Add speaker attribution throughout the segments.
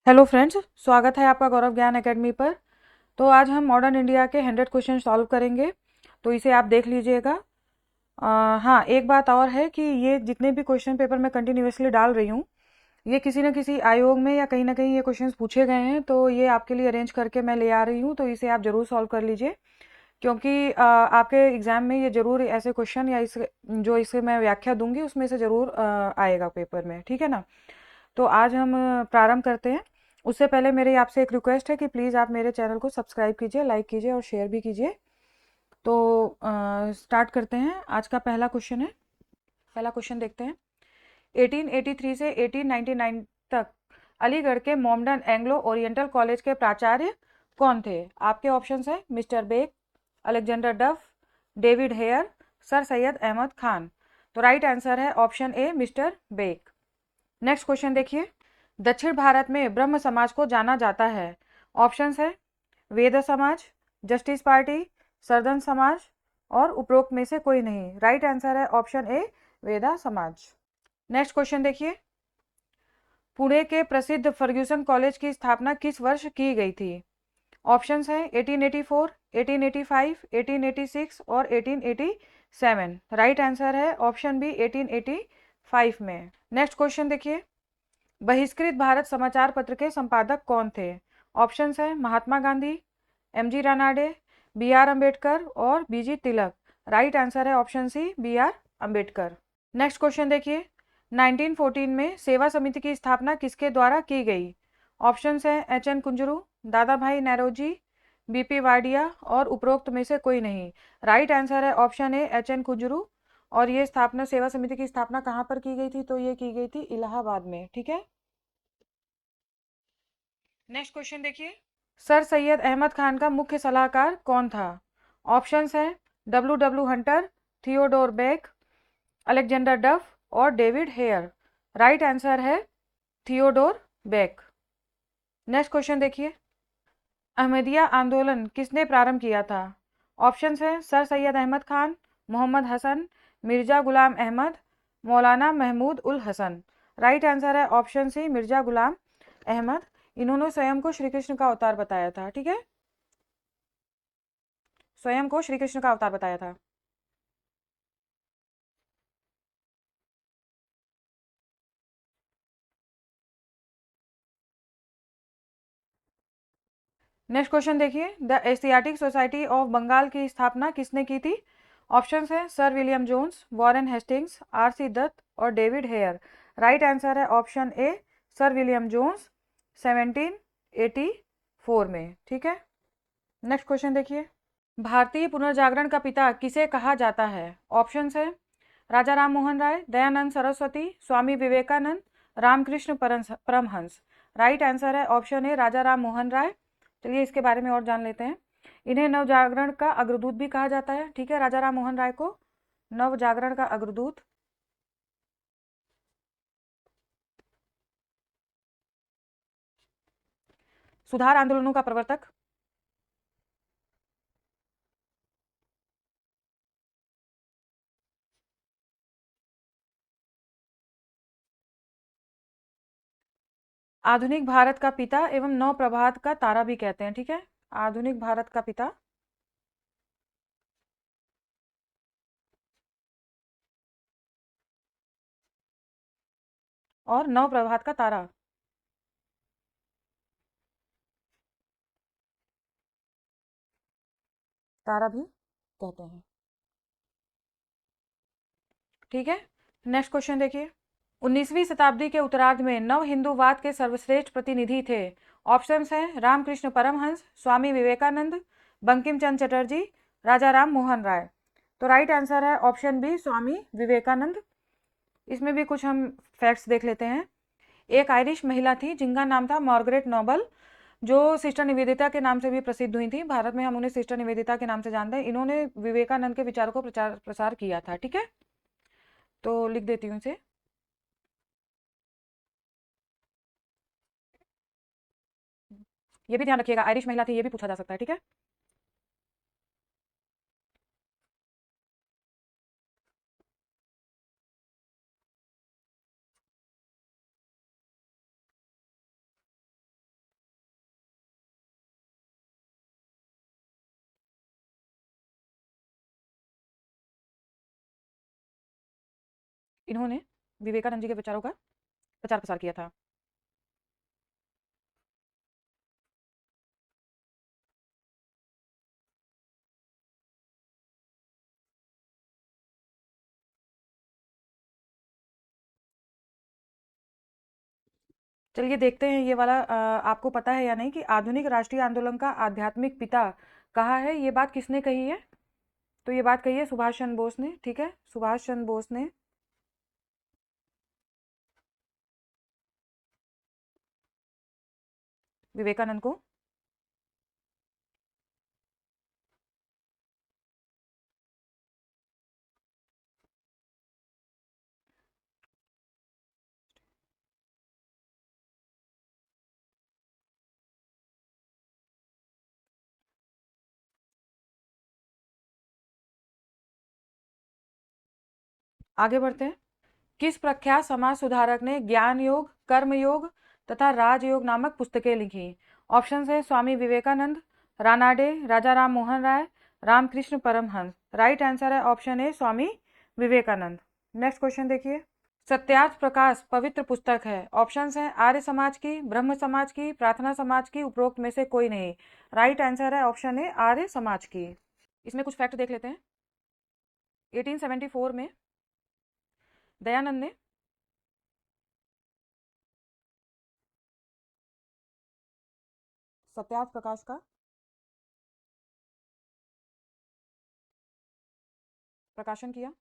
Speaker 1: Hello friends, स्वागत है आपका गौरव ज्ञान एकेडमी पर। तो आज हम मॉडर्न इंडिया के 100 क्वेश्चन सॉल्व करेंगे। तो इसे आप देख लीजिएगा। हाँ, एक बात और है कि ये जितने भी क्वेश्चन पेपर मैं कंटिन्यूअसली डाल रही हूँ, ये किसी न किसी आयोग में या कहीं ना कहीं ये क्वेश्चंस पूछे गए हैं, तो ये आपके लिए अरेंज करके मैं ले आ रही हूँ। तो इसे आप ज़रूर सॉल्व कर लीजिए, क्योंकि आपके एग्ज़ाम में ये ज़रूर ऐसे क्वेश्चन या इस जो इसे मैं व्याख्या दूंगी उसमें से ज़रूर आएगा पेपर में। ठीक है ना। तो आज हम प्रारंभ करते हैं। उससे पहले मेरी आपसे एक रिक्वेस्ट है कि प्लीज़ आप मेरे चैनल को सब्सक्राइब कीजिए, लाइक कीजिए और शेयर भी कीजिए। तो स्टार्ट करते हैं। आज का पहला क्वेश्चन है। पहला क्वेश्चन देखते हैं। 1883 से 1899 तक अलीगढ़ के मोमडन एंग्लो ओरिएंटल कॉलेज के प्राचार्य कौन थे? आपके ऑप्शंस हैं mister Beck, Alexander Duff, David Hare, sir Syed Ahmad Khan. तो राइट आंसर है option A mister Beck. Next question देखिए। दक्षिण भारत में ब्रह्म समाज को जाना जाता है। ऑप्शंस है वेद समाज, जस्टिस पार्टी, सर्दन समाज और उपरोक्त में से कोई नहीं। राइट आंसर है ऑप्शन ए वेदा समाज। नेक्स्ट क्वेश्चन देखिए। पुणे के प्रसिद्ध फर्ग्यूसन कॉलेज की स्थापना किस वर्ष की गई थी? ऑप्शंस हैं 1884, 1885, 1886 और 1887। राइट आंसर है ऑप्शन बी 1885 में। नेक्स्ट क्वेश्चन देखिए। बहिष्कृत भारत समाचार पत्र के संपादक कौन थे? ऑप्शंस हैं Mahatma Gandhi, M G Ranade, B R Ambedkar और बीजी तिलक। राइट आंसर है option C B R Ambedkar. Next question देखिए। 1914 में सेवा समिति की स्थापना किसके द्वारा की गई? ऑप्शंस हैं एच एन कुंजरू, दादा भाई नौरोजी, बीपी वाडिया और उपरोक्त में से कोई नहीं। राइट आंसर है option A H N Kunzru. और ये स्थापना सेवा समिति की स्थापना कहाँ पर की गई थी? तो ये की गई थी इलाहाबाद में। ठीक है। नेक्स्ट क्वेश्चन देखिए। सर सैयद अहमद खान का मुख्य सलाहकार कौन था? ऑप्शंस हैं W W Hunter, Theodore Beck, Alexander Duff और डेविड हेयर। राइट आंसर है थियोडोर बेक। नेक्स्ट क्वेश्चन देखिए। अहमदिया आंदोलन किसने प्रारंभ किया था? ऑप्शंस हैं sir Syed Ahmad Khan, Mohammad Hasan, Mirza Ghulam Ahmad, Maulana Mahmud ul Hasan. Right answer है ऑप्शन सी मिर्जा गुलाम अहमद। इन्होंने स्वयं को श्री कृष्ण का अवतार बताया था। ठीक है। स्वयं को श्री कृष्ण का अवतार बताया था। नेक्स्ट क्वेश्चन देखिए। The Asiatic Society of Bengal की स्थापना किसने की थी? ऑप्शंस हैं sir William Jones, Warren Hastings, R C Dutt और डेविड हेयर। राइट आंसर है option A sir William Jones, 1784 में। ठीक है। नेक्स्ट क्वेश्चन देखिए। भारतीय पुनर्जागरण का पिता किसे कहा जाता है? ऑप्शंस हैं राजा राम मोहन राय, दयानंद सरस्वती, स्वामी विवेकानंद, रामकृष्ण परमहंस। राइट आंसर है ऑप्शन ए राजा राम मोहन राय। चलिए इसके बारे में और जान लेते हैं। इन्हें नवजागरण का अग्रदूत भी कहा जाता है। ठीक है। राजा राम मोहन राय को नवजागरण का अग्रदूत। सुधार आंदोलनों का प्रवर्तक। आधुनिक भारत का पिता एवं नव प्रभात का तारा भी कहते हैं। ठीक है। आधुनिक भारत का पिता और नव प्रभात का तारा, तारा भी कहते हैं। ठीक है। नेक्स्ट क्वेश्चन देखिए। 19वीं शताब्दी के उत्तरार्ध में नव हिंदूवाद के सर्वश्रेष्ठ प्रतिनिधि थे। ऑप्शंस हैं रामकृष्ण परमहंस, स्वामी विवेकानंद, बंकिम चंद्र चटर्जी, राजा राम मोहन राय। तो राइट आंसर है ऑप्शन बी स्वामी विवेकानंद। इसमें भी कुछ हम फैक्ट्स देख लेते हैं। एक आयरिश महिला थी जिनका नाम था मार्गरेट नोबल, जो सिस्टर निवेदिता के नाम से भी प्रसिद्ध हुई थी। भारत में हम उन्हें सिस्टर निवेदिता के नाम से जानते हैं। इन्होंने विवेकानंद के विचारों को प्रचार प्रसार किया था। ठीक है। तो लिख देती हूँ इसे। ये भी ध्यान रखिएगा, आयरिश महिला थी, ये भी पूछा जा सकता है। ठीक है। इन्होंने विवेकानंद जी के विचारों का प्रचार प्रसार किया था। चलिए देखते हैं ये वाला आपको पता है या नहीं कि आधुनिक राष्ट्रीय आंदोलन का आध्यात्मिक पिता कहा है। ये बात किसने कही है? तो ये बात कही है सुभाष चंद्र बोस ने। ठीक है, सुभाष चंद्र बोस ने विवेकानंद को आगे बढ़ते हैं। किस प्रख्यात समाज सुधारक ने ज्ञान योग, कर्म योग तथा राजयोग नामक पुस्तकें लिखी? ऑप्शन है स्वामी विवेकानंद, रानाडे, राजा राम मोहन राय, रामकृष्ण परमहंस। राइट आंसर है option A Swami Vivekananda. Next question देखिए। सत्यार्थ प्रकाश पवित्र पुस्तक है। ऑप्शंस हैं आर्य समाज की, ब्रह्म समाज की, प्रार्थना समाज की, उपरोक्त में से कोई नहीं। राइट आंसर है ऑप्शन ए आर्य समाज की। इसमें कुछ फैक्ट देख लेते हैं। 1874 में दयानंद ने सत्यार्थ प्रकाश का प्रकाशन किया।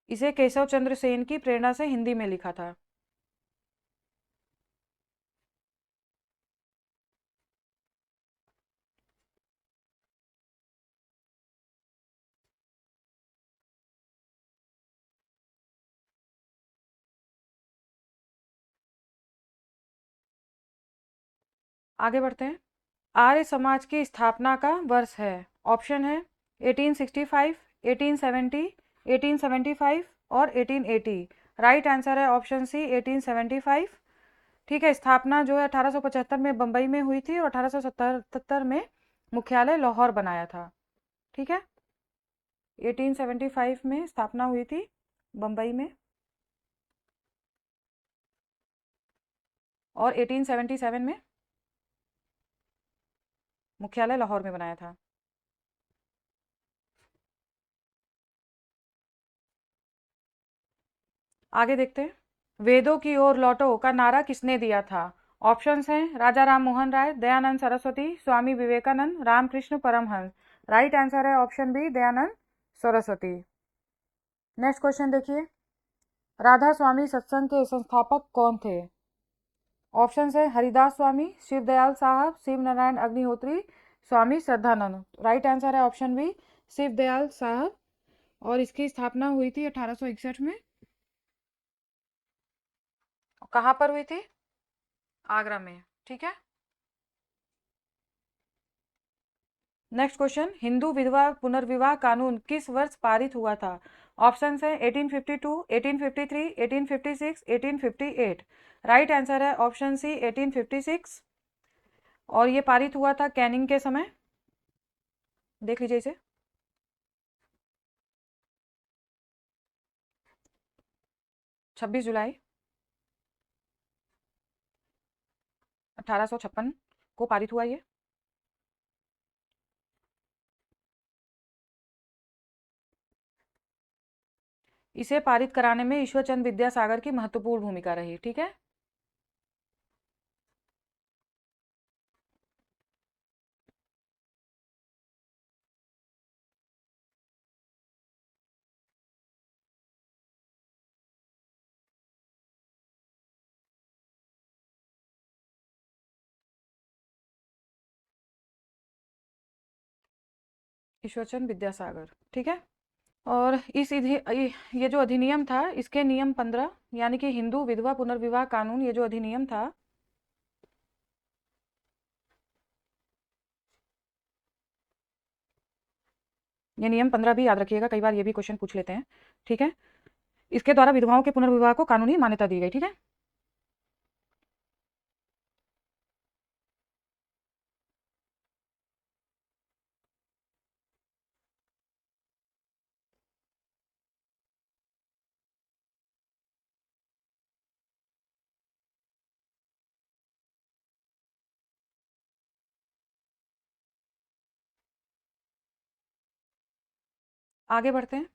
Speaker 1: इसे केशव चंद्र सेन की प्रेरणा से हिंदी में लिखा था। आगे बढ़ते हैं। आर्य समाज की स्थापना का वर्ष है। ऑप्शन है 1865, 1870, 1875 और 1880। राइट आंसर है ऑप्शन सी 1875। ठीक है, स्थापना जो है 1875 में बंबई में हुई थी और 1877 में मुख्यालय लाहौर बनाया था। ठीक है, 1875 में स्थापना हुई थी बंबई में और 1877 में मुख्यालय लाहौर में बनाया था। आगे देखते हैं। वेदों की ओर लौटो का नारा किसने दिया था? ऑप्शंस हैं राजा राम मोहन राय, दयानंद सरस्वती, स्वामी विवेकानंद, रामकृष्ण परमहंस। राइट आंसर है option B Dayanand Saraswati. Next question देखिए। राधा स्वामी सत्संग के संस्थापक कौन थे? ऑप्शंस है हरिदास स्वामी, शिवदयाल साहब, शिव नारायण अग्निहोत्री, स्वामी श्रद्धानंद। राइट आंसर है ऑप्शन बी शिवदयाल साहब और इसकी स्थापना हुई थी 1861 में। कहाँ पर हुई थी? आगरा में। ठीक है, नेक्स्ट क्वेश्चन। हिंदू विधवा पुनर्विवाह कानून किस वर्ष पारित हुआ था? ऑप्शन है 1852, 1853, 1856, 1858। राइट आंसर है ऑप्शन सी 1856 और ये पारित हुआ था कैनिंग के समय। देख लीजिए इसे। 26 जुलाई 1856 को पारित हुआ ये। इसे पारित कराने में ईश्वरचंद विद्यासागर की महत्वपूर्ण भूमिका रही। ठीक है, ईश्वरचंद विद्यासागर। ठीक है, और ये जो अधिनियम था इसके नियम 15 यानी कि हिंदू विधवा पुनर्विवाह कानून, ये जो अधिनियम था ये नियम 15 भी याद रखिएगा, कई बार ये भी क्वेश्चन पूछ लेते हैं। ठीक है, इसके द्वारा विधवाओं के पुनर्विवाह को कानूनी मान्यता दी गई। ठीक है, आगे बढ़ते हैं।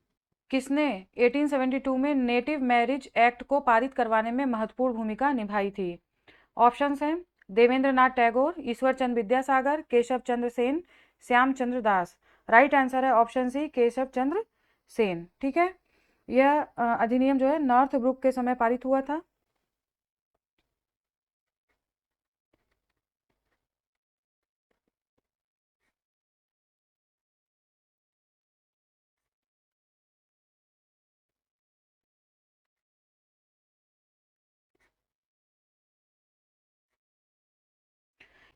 Speaker 1: किसने 1872 में नेटिव मैरिज एक्ट को पारित करवाने में महत्वपूर्ण भूमिका निभाई थी? ऑप्शंस हैं देवेंद्र नाथ टैगोर, ईश्वर चंद्र विद्यासागर, केशव चंद्र सेन, श्याम चंद्र दास। राइट आंसर है ऑप्शन सी, केशव चंद्र सेन। ठीक है, यह अधिनियम जो है नॉर्थ ब्रुक के समय पारित हुआ था।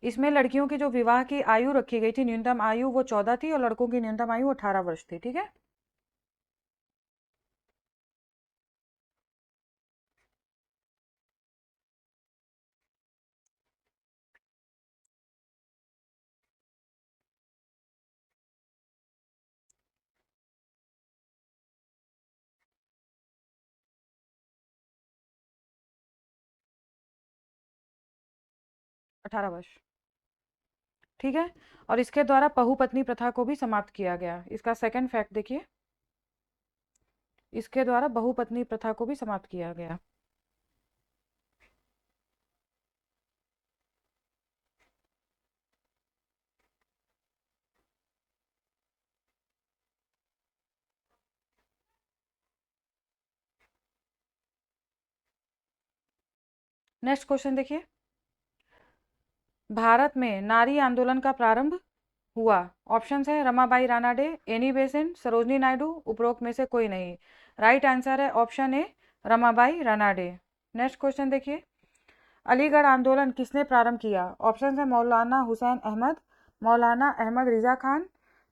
Speaker 1: इसमें लड़कियों की जो विवाह की आयु रखी गई थी, न्यूनतम आयु, वो 14 थी और लड़कों की न्यूनतम आयु 18 वर्ष थी। ठीक है, अठारह वर्ष। ठीक है, और इसके द्वारा बहुपत्नी प्रथा को भी समाप्त किया गया। इसका सेकंड फैक्ट देखिए, इसके द्वारा बहुपत्नी प्रथा को भी समाप्त किया गया। नेक्स्ट क्वेश्चन देखिए, भारत में नारी आंदोलन का प्रारंभ हुआ। ऑप्शंस है रमाबाई रानाडे, एनी बेसेंट, सरोजनी नायडू, उपरोक्त में से कोई नहीं। राइट आंसर है ऑप्शन ए, रमाबाई रानाडे। नेक्स्ट क्वेश्चन देखिए, अलीगढ़ आंदोलन किसने प्रारंभ किया? ऑप्शन है मौलाना Hussain Ahmad, Maulana Ahmad Raza Khan,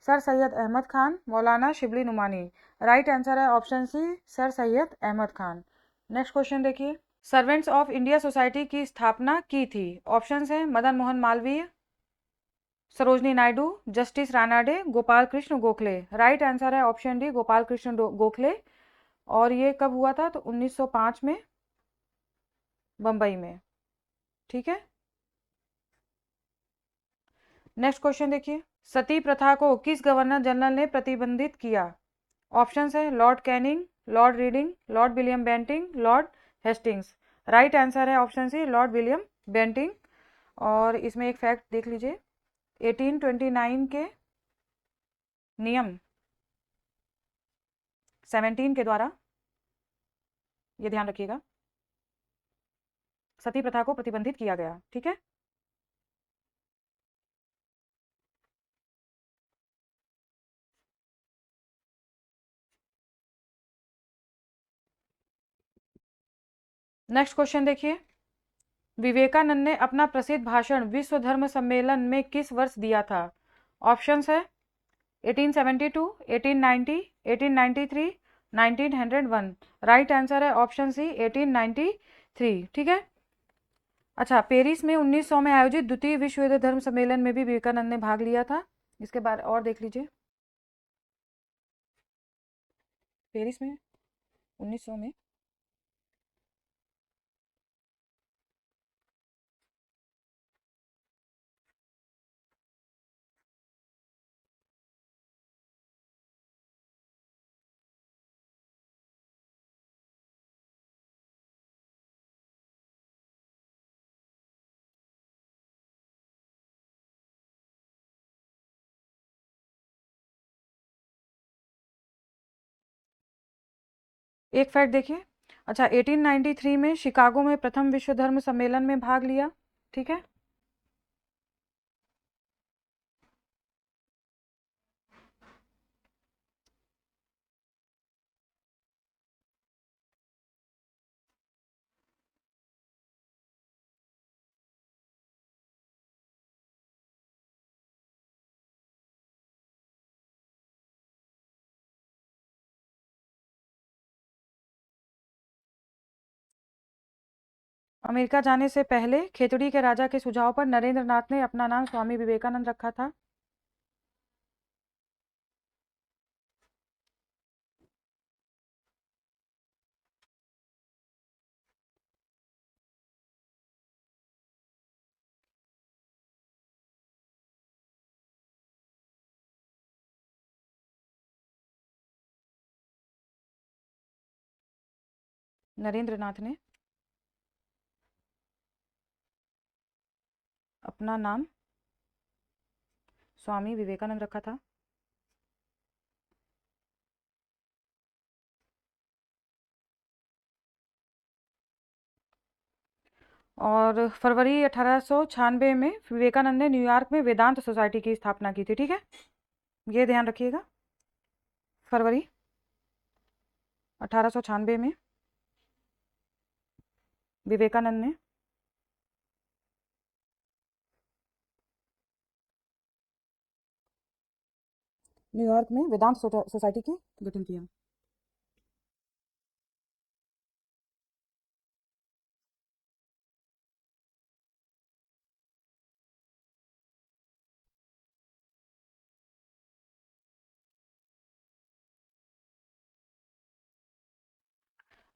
Speaker 1: sir Syed Ahmad Khan, Maulana Shibli Nomani. Right answer है option C, sir Syed Ahmad Khan. Next question देखिए, सर्वेंट्स ऑफ इंडिया सोसाइटी की स्थापना की थी। ऑप्शंस हैं Madan Mohan Malaviya, Sarojini Naidu, justice Ranade, Gopal Krishna Gokhale. Right answer है ऑप्शन डी, गोपाल कृष्ण गोखले। और ये कब हुआ था? तो 1905 में, बंबई में। ठीक है, नेक्स्ट क्वेश्चन देखिए, सती प्रथा को किस गवर्नर जनरल ने प्रतिबंधित किया? ऑप्शंस है Lord Canning, Lord Reading, Lord William Bentinck, Lord Hastings. Right answer है option C, Lord William Bentinck. और इसमें एक फैक्ट देख लीजिए, 1829 के नियम 17 के द्वारा, ये ध्यान रखिएगा, सती प्रथा को प्रतिबंधित किया गया। ठीक है, नेक्स्ट क्वेश्चन देखिए, विवेकानंद ने अपना प्रसिद्ध भाषण विश्व धर्म सम्मेलन में किस वर्ष दिया था? ऑप्शंस है 1872, 1890, 1893, 1901। राइट आंसर है ऑप्शन सी, 1893। ठीक है, अच्छा, पेरिस में 1900 में आयोजित द्वितीय विश्व युद्ध धर्म सम्मेलन में भी विवेकानंद ने भाग लिया था। इसके बारे और देख लीजिए, पेरिस में 1900 में। एक फैक्ट देखिए, अच्छा, 1893 में शिकागो में प्रथम विश्व धर्म सम्मेलन में भाग लिया। ठीक है, अमेरिका जाने से पहले खेतड़ी के राजा के सुझाव पर नरेंद्र नाथ ने अपना नाम स्वामी विवेकानंद रखा था। नरेंद्र नाथ ने अपना नाम स्वामी विवेकानंद रखा था। और फरवरी 1896 में विवेकानंद ने न्यूयॉर्क में वेदांत सोसाइटी की स्थापना की थी। ठीक है, ये ध्यान रखिएगा। फरवरी 1896 में विवेकानंद ने न्यूयॉर्क में वेदांत सोसाइटी की गठन किया।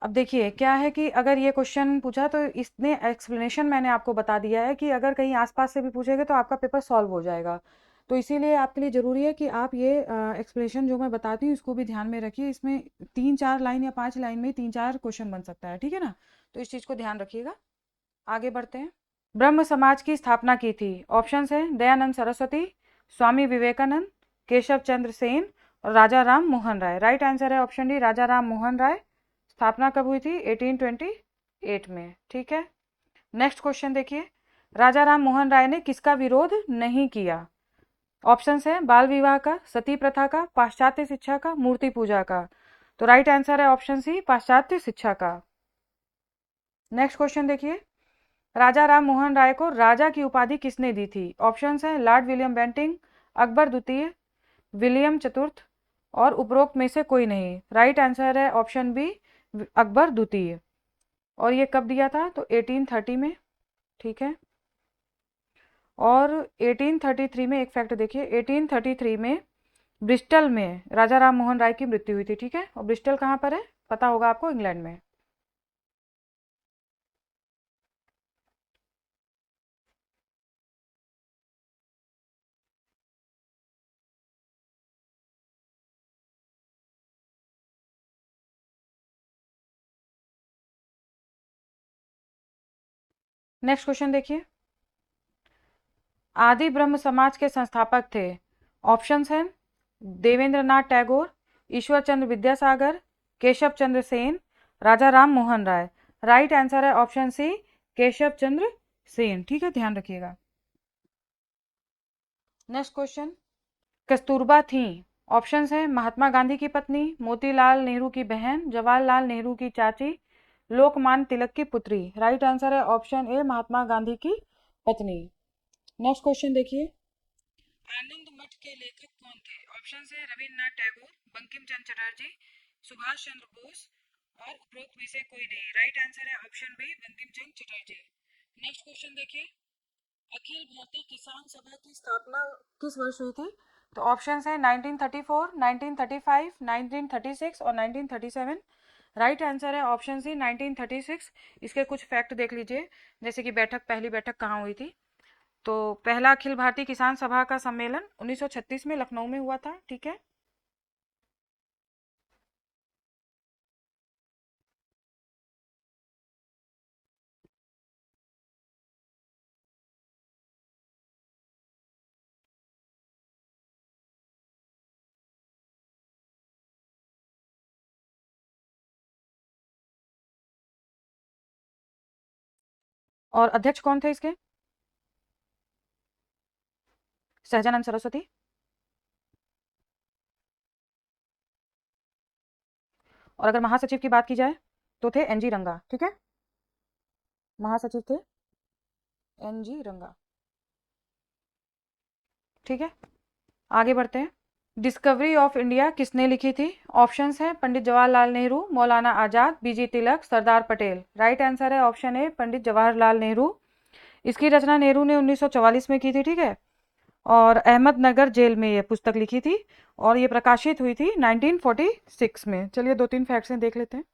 Speaker 1: अब देखिए क्या है कि अगर ये क्वेश्चन पूछा तो इसने एक्सप्लेनेशन मैंने आपको बता दिया है कि अगर कहीं आसपास से भी पूछेगा तो आपका पेपर सॉल्व हो जाएगा। तो इसीलिए आपके लिए ज़रूरी है कि आप ये एक्सप्लेनेशन जो मैं बताती हूँ इसको भी ध्यान में रखिए। इसमें 3-4 लाइन या 5 लाइन में 3-4 क्वेश्चन बन सकता है। ठीक है ना, तो इस चीज़ को ध्यान रखिएगा। आगे बढ़ते हैं। ब्रह्म समाज की स्थापना की थी। ऑप्शन है दयानंद सरस्वती, स्वामी विवेकानंद, केशव चंद्र सेन और राजा राम मोहन राय। राइट आंसर है ऑप्शन डी, राजा राम मोहन राय। स्थापना कब हुई थी? 1828 में। ठीक है, नेक्स्ट क्वेश्चन देखिए। राजा राम मोहन राय ने किसका विरोध नहीं किया? ऑप्शन है बाल विवाह का, सती प्रथा का, पाश्चात्य शिक्षा का, मूर्ति पूजा का। तो राइट आंसर है ऑप्शन सी, पाश्चात्य शिक्षा का। नेक्स्ट क्वेश्चन देखिए। राजा राम मोहन राय को राजा की उपाधि किसने दी थी? ऑप्शन है लॉर्ड विलियम बेंटिंग, अकबर द्वितीय, विलियम चतुर्थ और उपरोक्त में से कोई नहीं। राइट आंसर है ऑप्शन बी, अकबर द्वितीय। और ये कब दिया था? तो 1830 में। ठीक है, और 1833 में एक फैक्ट देखिए, 1833 में ब्रिस्टल में राजा राम मोहन राय की मृत्यु हुई थी। ठीक है, और ब्रिस्टल कहाँ पर है पता होगा आपको? इंग्लैंड में। नेक्स्ट क्वेश्चन देखिए। आदि ब्रह्म समाज के संस्थापक थे। ऑप्शंस हैं देवेंद्र नाथ टैगोर, ईश्वर चंद्र विद्यासागर, केशव चंद्र सेन, राजा राम मोहन राय। राइट आंसर है ऑप्शन सी, केशव चंद्र सेन। ठीक है, ध्यान रखिएगा। Next question. कस्तूरबा थी। ऑप्शंस हैं महात्मा गांधी की पत्नी, मोतीलाल नेहरू की बहन, जवाहरलाल नेहरू की चाची, लोकमान्य तिलक की पुत्री। राइट आंसर है ऑप्शन ए, महात्मा गांधी की पत्नी। नेक्स्ट क्वेश्चन देखिए। आनंद मठ के लेखक कौन थे? ऑप्शन है रविन्द्रनाथ टैगोर, बंकिम चंद्र चटर्जी, सुभाष चंद्र बोस और उपरोक्त में से कोई नहीं। राइट आंसर है option B, Bankim Chandra Chatterjee. Next question देखिए। अखिल भारतीय किसान सभा की स्थापना किस वर्ष हुई थी? तो ऑप्शन है 1934, 1935, 1936 और 1937। राइट आंसर है ऑप्शन सी, 1936। इसके कुछ फैक्ट देख लीजिए, जैसे कि पहली बैठक कहाँ हुई थी। तो पहला अखिल भारतीय किसान सभा का सम्मेलन 1936 में लखनऊ में हुआ था। ठीक है, और अध्यक्ष कौन थे इसके? सहजानंद सरस्वती। और अगर महासचिव की बात की जाए तो थे एनजी रंगा। ठीक है, महासचिव थे एनजी रंगा। ठीक है, आगे बढ़ते हैं। डिस्कवरी ऑफ इंडिया किसने लिखी थी? ऑप्शंस हैं पंडित जवाहरलाल नेहरू, मौलाना आजाद, बीजी तिलक, सरदार पटेल। राइट आंसर है ऑप्शन ए, पंडित जवाहरलाल नेहरू। इसकी रचना नेहरू ने 1944 में की थी। ठीक है, और अहमदनगर जेल में ये पुस्तक लिखी थी और ये प्रकाशित हुई थी 1946 में। चलिए 2-3 फैक्ट्स हैं, देख लेते हैं।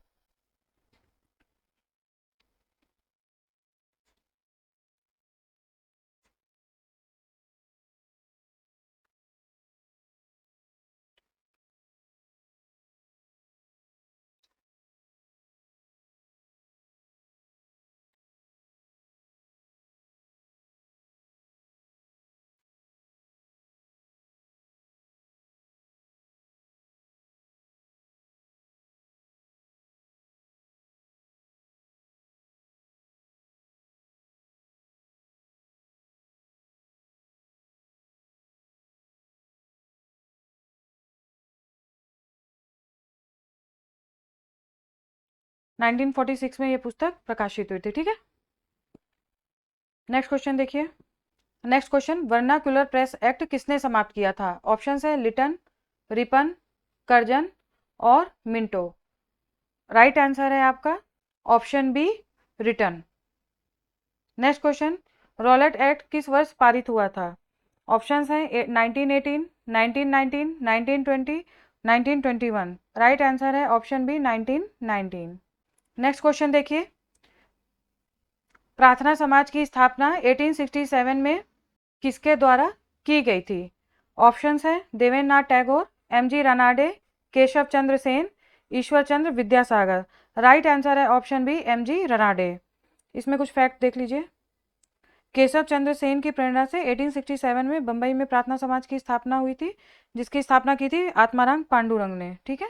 Speaker 1: 1946 में ये पुस्तक प्रकाशित हुई थी। ठीक है, नेक्स्ट क्वेश्चन देखिए। Next question, vernacular press act किसने समाप्त किया था? ऑप्शन है लिटन, रिपन, कर्जन और मिंटो। राइट आंसर है आपका option B, Ripon. Next question, Rowlatt act किस वर्ष पारित हुआ था? ऑप्शंस हैं 1918, 1919, 1920, 1921। राइट आंसर है ऑप्शन बी, 1919। नेक्स्ट क्वेश्चन देखिए, प्रार्थना समाज की स्थापना 1867 में किसके द्वारा की गई थी? ऑप्शंस हैं Devendra Nath Tagore, M G Ranade, Keshav Chandra Sen, Ishwar Chandra Vidyasagar. Right answer है option B, M G Ranade. इसमें कुछ फैक्ट देख लीजिए। केशव चंद्र सेन की प्रेरणा से 1867 में बंबई में प्रार्थना समाज की स्थापना हुई थी, जिसकी स्थापना की थी आत्माराम पांडुरंग ने। ठीक है,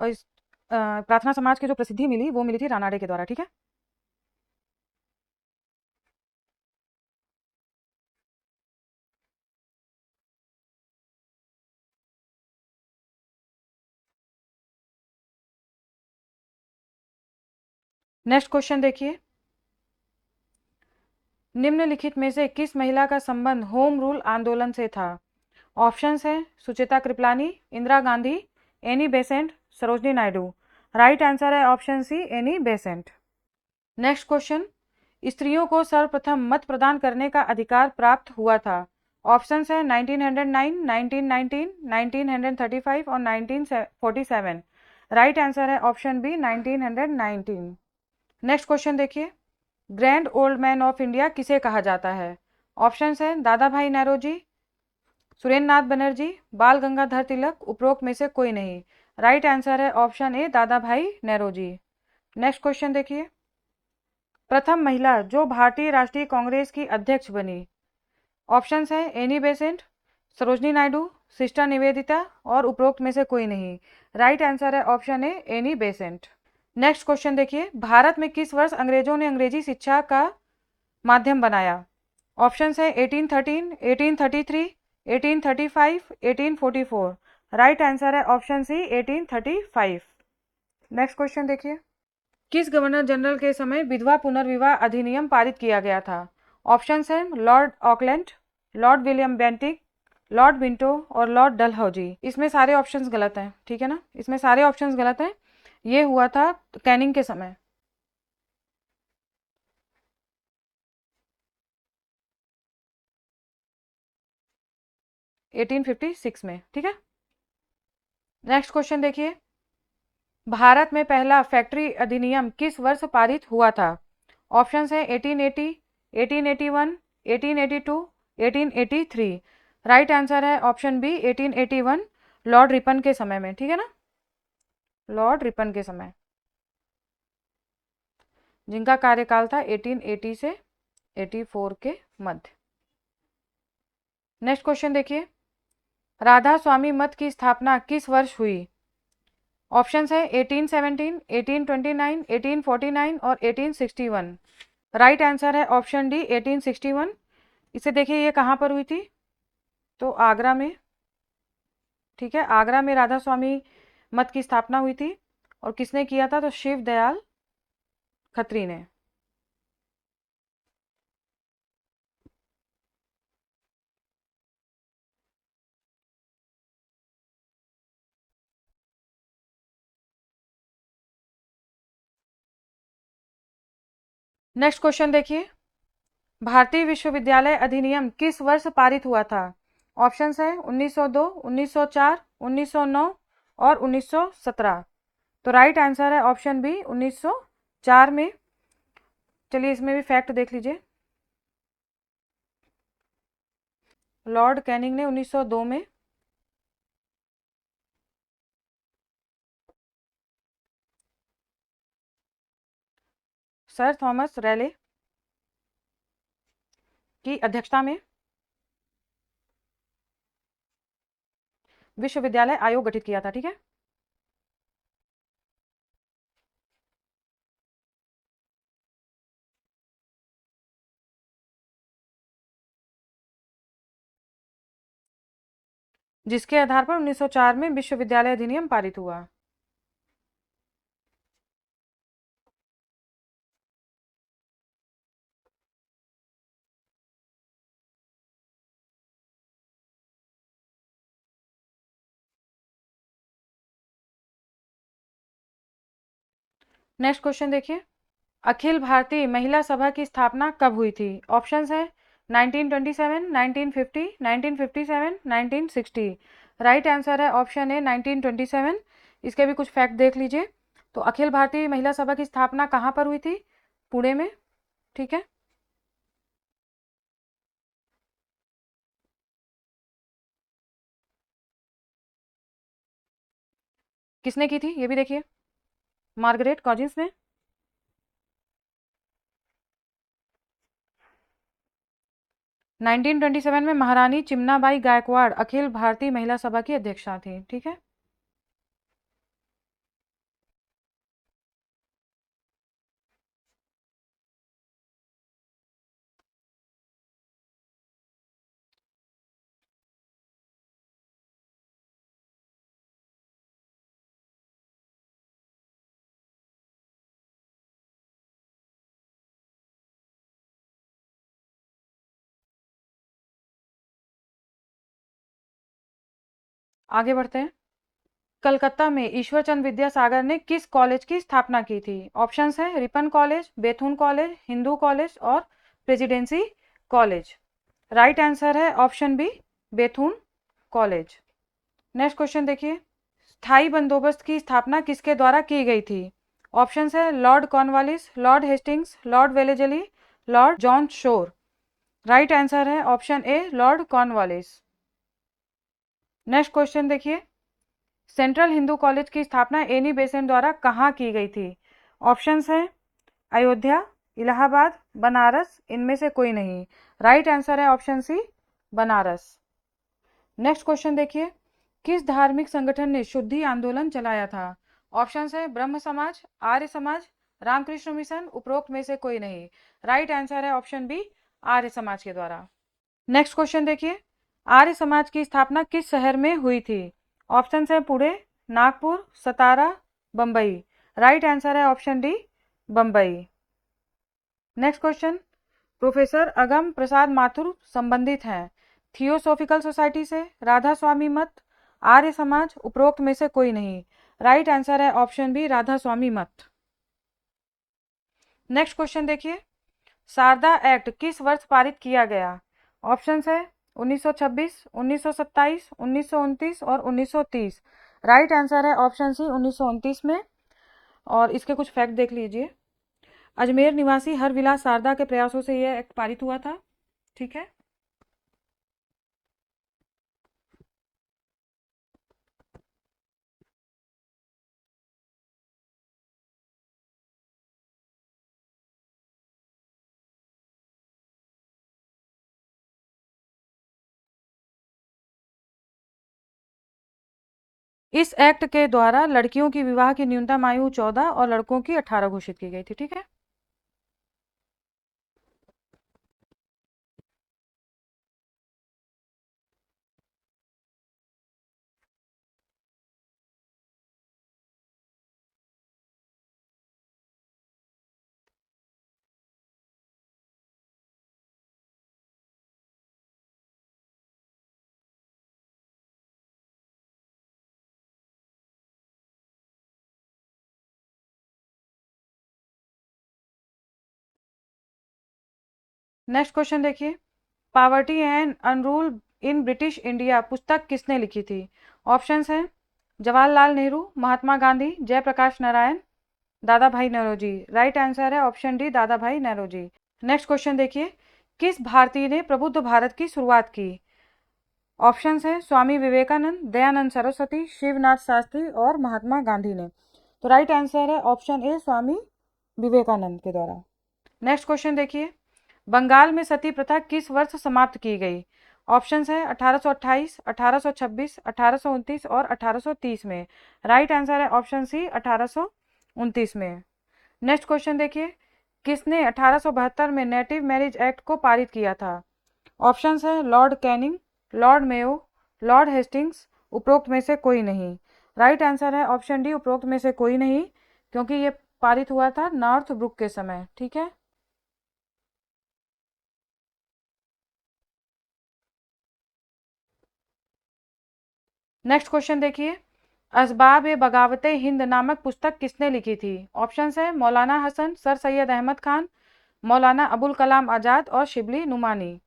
Speaker 1: और इस प्रार्थना समाज की जो प्रसिद्धि मिली वो मिली थी रानाडे के द्वारा। ठीक है, नेक्स्ट क्वेश्चन देखिए, निम्नलिखित में से किस महिला का संबंध होम रूल आंदोलन से था? ऑप्शंस हैं Sucheta Kripalani, Indira Gandhi, Annie Besant, Sarojini Naidu. Right answer है option C, Annie Besant. Next question, स्त्रियों को सर्वप्रथम मत प्रदान करने का अधिकार प्राप्त हुआ था? ऑप्शंस हैं 1909, 1919, 1935 और 1947। राइट आंसर है ऑप्शन बी, 1919। नेक्स्ट क्वेश्चन देखिए, grand old man of India किसे कहा जाता है? ऑप्शंस हैं दादा भाई नौरोजी, सुरेंद्र नाथ बनर्जी, बाल गंगाधर तिलक, उपरोक्त में से कोई नहीं। राइट आंसर है ऑप्शन ए, दादा भाई नौरोजी। नेक्स्ट क्वेश्चन देखिए, प्रथम महिला जो भारतीय राष्ट्रीय कांग्रेस की अध्यक्ष बनी? ऑप्शंस हैं any Besant, Sarojini Naidu, sister Nivedita और उपरोक्त में से कोई नहीं। राइट आंसर है ऑप्शन ए, एनी बेसेंट। नेक्स्ट क्वेश्चन देखिए, भारत में किस वर्ष अंग्रेजों ने अंग्रेजी शिक्षा का माध्यम बनाया? ऑप्शंस हैं 1813, 1833, 1835, 1844। राइट आंसर है ऑप्शन सी, 1835। नेक्स्ट क्वेश्चन देखिए, किस गवर्नर जनरल के समय विधवा पुनर्विवाह अधिनियम पारित किया गया था? ऑप्शंस हैं Lord Auckland, Lord William Bentinck, Lord Minto और लॉर्ड डलहौजी। इसमें सारे ऑप्शंस गलत हैं। ठीक है ना, इसमें सारे ऑप्शंस गलत हैं। ये हुआ था कैनिंग के समय, 1856 में। ठीक है, नेक्स्ट क्वेश्चन देखिए, भारत में पहला फैक्ट्री अधिनियम किस वर्ष पारित हुआ था? ऑप्शंस हैं 1880, 1881, 1882, 1883। राइट आंसर है ऑप्शन बी, 1881, लॉर्ड रिपन के समय में। ठीक है ना, लॉर्ड रिपन के समय, जिनका कार्यकाल था 1880 से 84 के मध्य। नेक्स्ट क्वेश्चन देखिए, राधा स्वामी मठ की स्थापना किस वर्ष हुई? ऑप्शंस है 1817, 1829, 1849 और 1861। राइट आंसर है ऑप्शन डी, 1861। इसे देखिए ये कहाँ पर हुई थी, तो आगरा में। ठीक है, आगरा में राधा स्वामी मठ की स्थापना हुई थी। और किसने किया था, तो शिव दयाल खत्री ने। नेक्स्ट क्वेश्चन देखिए, भारतीय विश्वविद्यालय अधिनियम किस वर्ष पारित हुआ था? ऑप्शंस है 1902, 1904, 1909 और 1917। तो राइट आंसर है ऑप्शन बी, 1904 में। चलिए इसमें भी फैक्ट देख लीजिए। लॉर्ड कैनिंग ने 1902 में सर थॉमस रैले की अध्यक्षता में विश्वविद्यालय आयोग गठित किया था, ठीक है। जिसके आधार पर 1904 में विश्वविद्यालय अधिनियम पारित हुआ। नेक्स्ट क्वेश्चन देखिए, अखिल भारतीय महिला सभा की स्थापना कब हुई थी? ऑप्शंस है 1927, 1950, 1957, 1960। राइट आंसर है ऑप्शन ए 1927। इसके भी कुछ फैक्ट देख लीजिए। तो अखिल भारतीय महिला सभा की स्थापना कहाँ पर हुई थी? पुणे में, ठीक है। किसने की थी ये भी देखिए, मार्गरेट कॉजिंस ने। नाइनटीन 1927 में महारानी चिमनाबाई गायकवाड़ अखिल भारतीय महिला सभा की अध्यक्षा थी, ठीक है। आगे बढ़ते हैं। कलकत्ता में ईश्वरचंद विद्यासागर ने किस कॉलेज की स्थापना की थी? ऑप्शंस हैं Ripon College, Bethune College, Hindu College और प्रेसिडेंसी कॉलेज। राइट आंसर है option B, Bethune College. Next question देखिए, स्थायी बंदोबस्त की स्थापना किसके द्वारा की गई थी? ऑप्शंस है Lord Cornwallis, Lord Hastings, Lord Wellesley, Lord John Shore. Right answer है option A, Lord Cornwallis. Next question देखिए, सेंट्रल हिंदू कॉलेज की स्थापना एनी बेसेंट द्वारा कहाँ की गई थी? ऑप्शंस हैं अयोध्या, इलाहाबाद, बनारस, इनमें से कोई नहीं। राइट आंसर है option C, Banaras. Next question देखिए, किस धार्मिक संगठन ने शुद्धि आंदोलन चलाया था? ऑप्शंस है ब्रह्म समाज, आर्य समाज, रामकृष्ण मिशन, उपरोक्त में से कोई नहीं। राइट आंसर है ऑप्शन बी, आर्य समाज के द्वारा। नेक्स्ट क्वेश्चन देखिए, आर्य समाज की स्थापना किस शहर में हुई थी? ऑप्शन है पुणे, नागपुर, सतारा, बम्बई। राइट आंसर है option D, Bombay. Next question, professor अगम प्रसाद माथुर संबंधित हैं थियोसॉफिकल सोसाइटी से, राधा स्वामी मत, आर्य समाज, उपरोक्त में से कोई नहीं। राइट आंसर है ऑप्शन बी, राधा स्वामी मत। नेक्स्ट क्वेश्चन देखिए, शारदा एक्ट किस वर्ष पारित किया गया? ऑप्शंस है 1926, 1927, 1929 और 1930। राइट आंसर है ऑप्शन सी, 1929 में। और इसके कुछ फैक्ट देख लीजिए, अजमेर निवासी हरविलास शारदा के प्रयासों से यह एक्ट पारित हुआ था, ठीक है। इस एक्ट के द्वारा लड़कियों की विवाह की न्यूनतम आयु 14 और लड़कों की 18 घोषित की गई थी, ठीक है। नेक्स्ट क्वेश्चन देखिए, poverty and unrule in British India पुस्तक किसने लिखी थी? ऑप्शंस हैं जवाहरलाल नेहरू, महात्मा गांधी, जयप्रकाश नारायण, दादा भाई नौरोजी। राइट आंसर है ऑप्शन डी, दादा भाई नौरोजी। नेक्स्ट क्वेश्चन देखिए, किस भारतीय ने प्रबुद्ध भारत की शुरुआत की? ऑप्शंस हैं स्वामी विवेकानंद, दयानंद सरस्वती, शिवनाथ शास्त्री और महात्मा गांधी ने। तो राइट आंसर है ऑप्शन ए, स्वामी विवेकानंद के द्वारा। नेक्स्ट क्वेश्चन देखिए, बंगाल में सती प्रथा किस वर्ष समाप्त की गई? ऑप्शंस है 1828, 1826, 1829 और 1830 में। राइट आंसर है ऑप्शन सी 1829 में। नेक्स्ट क्वेश्चन देखिए, किसने 1872 में नेटिव मैरिज एक्ट को पारित किया था? ऑप्शंस है Lord Canning, Lord Mayo, Lord Hastings, उपरोक्त में से कोई नहीं। राइट आंसर है ऑप्शन डी, उपरोक्त में से कोई नहीं, क्योंकि ये पारित हुआ था नॉर्थ ब्रुक के समय। ठीक है। नेक्स्ट क्वेश्चन देखिए, असबाब ए बगावत हिंद नामक पुस्तक किसने लिखी थी? ऑप्शंस है मौलाना हसन, सर सैयद अहमद खान, मौलाना अबुल कलाम आज़ाद और शिबली नुमानी।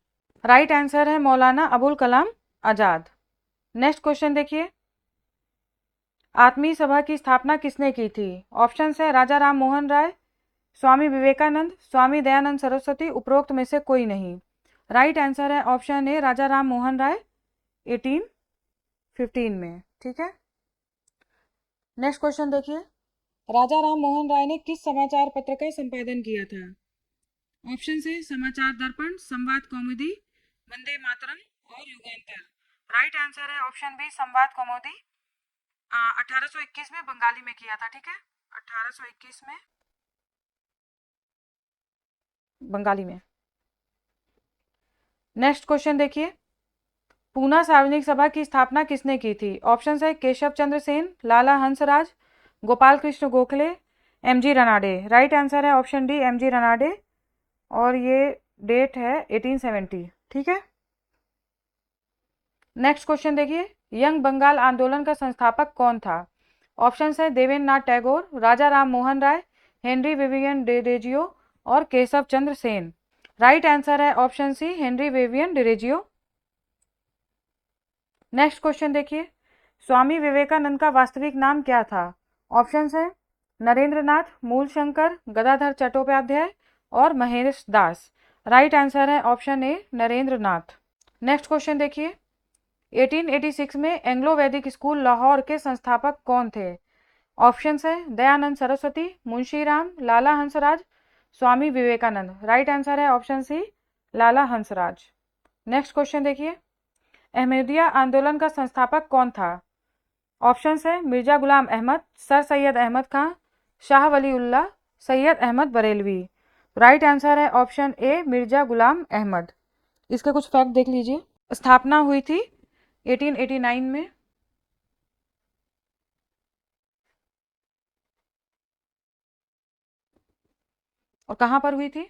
Speaker 1: राइट आंसर है मौलाना अबुल कलाम आज़ाद। नेक्स्ट क्वेश्चन देखिए, आत्मीय सभा की स्थापना किसने की थी? ऑप्शंस है राजा राम मोहन राय, स्वामी विवेकानंद, स्वामी दयानंद सरस्वती, उपरोक्त में से कोई नहीं। राइट आंसर है ऑप्शन ए राजा राम मोहन राय, 1815 में। ठीक है। नेक्स्ट क्वेश्चन देखिए, राजा राम मोहन राय ने किस समाचार पत्र का संपादन किया था? ऑप्शन है समाचार दर्पण, संवाद कौमुदी, वंदे मातरम और युगांतर। राइट आंसर है ऑप्शन बी संवाद कौमुदी। 1821 में बंगाली में किया था। ठीक है, 1821 में बंगाली में। नेक्स्ट क्वेश्चन देखिए, पूना सार्वजनिक सभा की स्थापना किसने की थी? ऑप्शन है Keshav Chandra Sen, Lala Hansraj, Gopal Krishna Gokhale, M G Ranade. Right answer है ऑप्शन डी एमजी रनाडे, और ये डेट है 1870। ठीक है। नेक्स्ट क्वेश्चन देखिए, यंग बंगाल आंदोलन का संस्थापक कौन था? ऑप्शन है Devendra Nath Tagore, Raja Ram Mohan Roy, Henry Vivian Derozio और केशव चंद्र सेन। राइट आंसर है option C Henry Vivian Derozio. Next question देखिए, स्वामी विवेकानंद का वास्तविक नाम क्या था? ऑप्शंस है नरेंद्र नाथ, मूलशंकर, गदाधर चट्टोपाध्याय और महेश दास। राइट आंसर है ऑप्शन ए नरेंद्र नाथ। नेक्स्ट क्वेश्चन देखिए, 1886 में एंग्लो वैदिक स्कूल लाहौर के संस्थापक कौन थे? ऑप्शंस है दयानंद सरस्वती, मुंशीराम, लाला हंसराज, स्वामी विवेकानंद। राइट आंसर है ऑप्शन सी लाला हंसराज। नेक्स्ट क्वेश्चन देखिए, अहमदिया आंदोलन का संस्थापक कौन था? ऑप्शंस है मिर्जा गुलाम अहमद, सर सैयद अहमद खां, शाह वली उल्लाह, सैयद अहमद बरेलवी। राइट आंसर है ऑप्शन ए मिर्जा गुलाम अहमद। इसके कुछ फैक्ट देख लीजिए। स्थापना हुई थी 1889 में। और कहाँ पर हुई थी?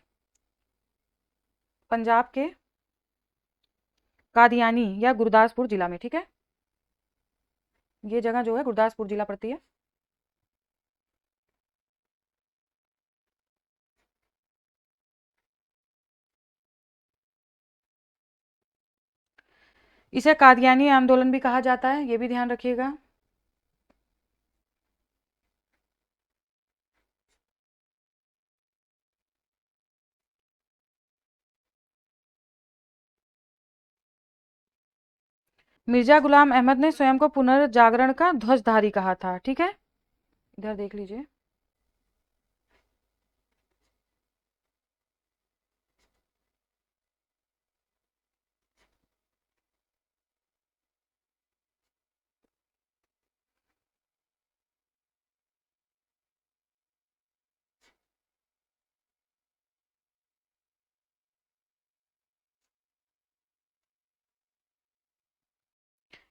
Speaker 1: पंजाब के कादियानी या गुरदासपुर जिला में। ठीक है, ये जगह जो है गुरदासपुर जिला पड़ती है। इसे कादियानी आंदोलन भी कहा जाता है, ये भी ध्यान रखिएगा। मिर्जा गुलाम अहमद ने स्वयं को पुनर्जागरण का ध्वजधारी कहा था। ठीक है, इधर देख लीजिए।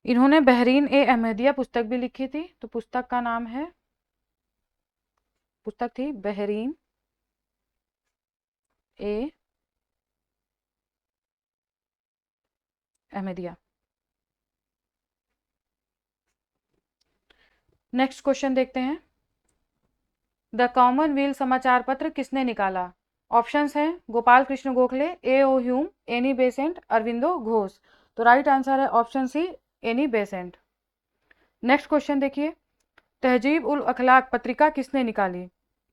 Speaker 1: इन्होंने बहरीन ए अहमदिया पुस्तक भी लिखी थी, तो पुस्तक का नाम है, पुस्तक थी बहरीन ए अहमदिया। नेक्स्ट क्वेश्चन देखते हैं, द कॉमनवेल्थ समाचार पत्र किसने निकाला? ऑप्शंस हैं Gopal Krishna Gokhale, A O Hume, Annie Besant, Aurobindo Ghosh. तो राइट आंसर है option C Annie Besant. Next question देखिए, तहजीब उल अखलाक पत्रिका किसने निकाली?